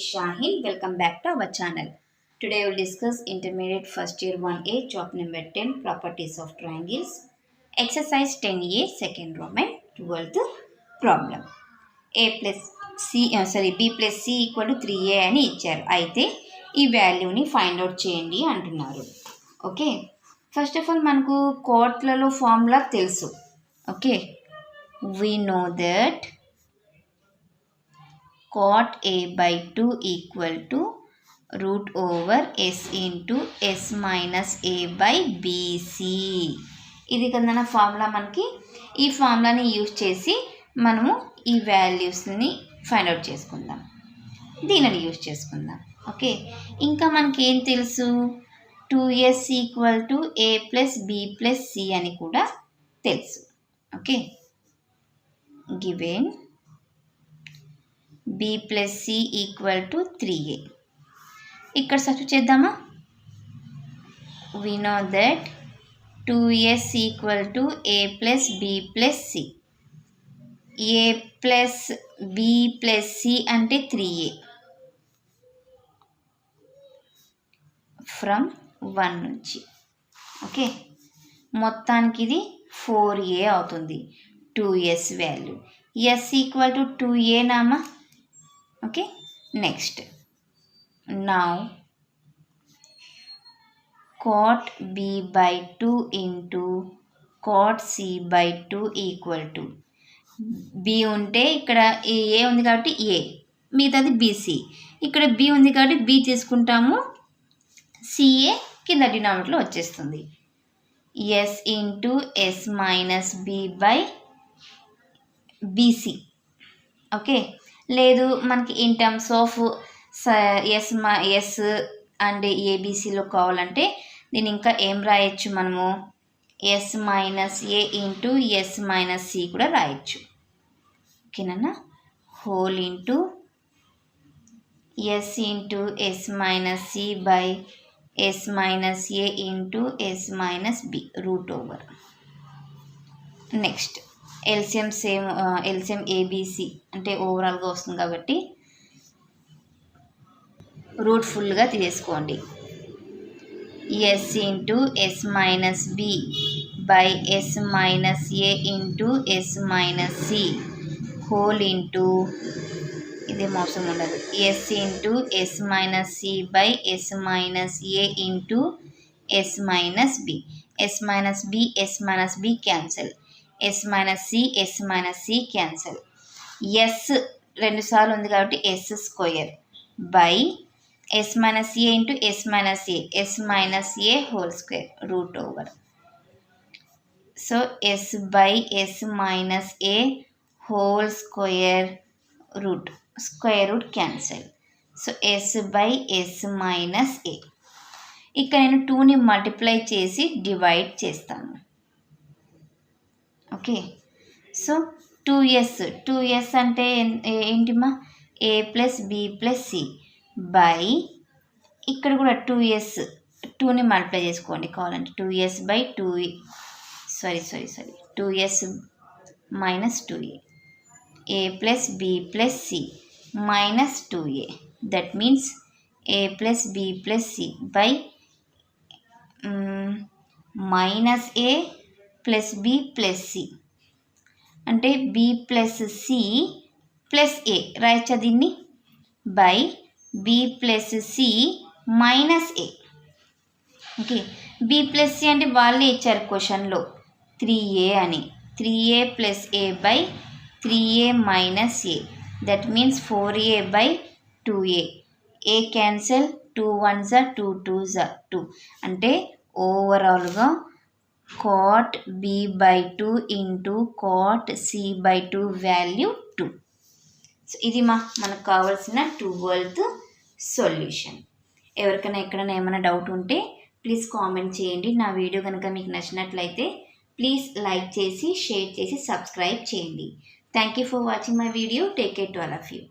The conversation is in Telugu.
Shaheen. Welcome back to our channel. Today we will discuss intermediate first year 1A chapter number 10 properties of triangles. Exercise 10A second Roman 12th problem. B plus C equal to 3A అని ఇచ్చారు. అయితే ఈ వాల్యూని ఫైండ్ అవుట్ చేయండి అంటున్నారు. ఓకే, ఫస్ట్ ఆఫ్ ఆల్ మనకు కోట్లలో ఫార్ములా తెలుసు. Okay, we know that cot A by 2 equal to root over S into S minus A by BC. ఇది కదా ఫార్ములా. మనకి ఈ ఫార్ములాని యూజ్ చేసి మనము ఈ వాల్యూస్ని ఫైండ్ అవుట్ చేసుకుందాం, దీనిని యూజ్ చేసుకుందాం. ఓకే, ఇంకా మనకి ఏం తెలుసు, 2S equal to A plus B plus C అని కూడా తెలుసు. Okay, given B plus C equal to 3A. ఇక్కడ సబ్స్టిట్యూట్ చేద్దామా? We know that 2S equal to A plus B plus C. A plus B plus C అంటే 3A. ఫ్రమ్ 1 నుంచి. ఓకే, మొత్తానికి ఇది 4A అవుతుంది 2S value. S equal to 2A Nama. Okay, next now cot B by 2 into cot C by 2 equal to B ఉంటే ఇక్కడ A ఉంది కాబట్టి A, మిగతాది BC. ఇక్కడ B ఉంది కాబట్టి B తీసుకుంటాము, CA కింద డినామినేటర్లో వచ్చేస్తుంది. S into S minus B by BC. Okay, లేదు మనకి in terms of S and ఏబిసిలో కావాలంటే దీన్ని ఇంకా ఏం రాయొచ్చు మనము, S minus A into S minus C కూడా రాయొచ్చు. ఓకేనా, whole into S into S minus C by S minus A into S minus B root over. Next LCM same, LCM ABC అంటే ఓవరాల్గా వస్తుంది కాబట్టి రూట్ ఫుల్గా తీసుకోండి. S into S minus B by S minus A into S minus C whole into, ఇదేం అవసరం ఉండదు, S into S minus C by S minus A into S minus B. S minus B S minus B cancel, S minus C cancel. S రెండుసార్లు ఉంది కాబట్టి S square by S minus A into S minus A whole square root over. So S by S minus A whole square root, square root cancel. So S by S minus ఏ. ఇక్కడ నేను 2ని మల్టిప్లై చేసి డివైడ్ చేస్తాను. ఓకే, సో 2s అంటే ఏంటిమా, A plus B plus C by, ఇక్కడ కూడా 2ని మల్టిప్లై చేసుకోండి కావాలంటే, 2s by 2s minus 2a, A plus B plus C minus 2a, that means A plus B plus C by minus A plus B plus C అంటే B plus C plus A రాయచ్చా దీన్ని, by B plus C minus A. Okay, B plus C అంటే వాళ్ళే ఇచ్చారు క్వశ్చన్లో 3a అని, 3a plus A by 3a minus A, that means 4a by 2a. A cancel, 2 1s 2 2s 2 అంటే ఓవరాల్గా cot B by 2 into cot C by 2 value 2. So ఇది మనకు కావాల్సిన 12th సొల్యూషన్. ఎవరికైనా ఎక్కడైనా ఏమైనా డౌట్ ఉంటే ప్లీజ్ కామెంట్ చేయండి. నా వీడియో కనుక మీకు నచ్చినట్లయితే ప్లీజ్ లైక్ చేసి, షేర్ చేసి, సబ్స్క్రైబ్ చేయండి. Thank you for watching my video. Take care to all of you.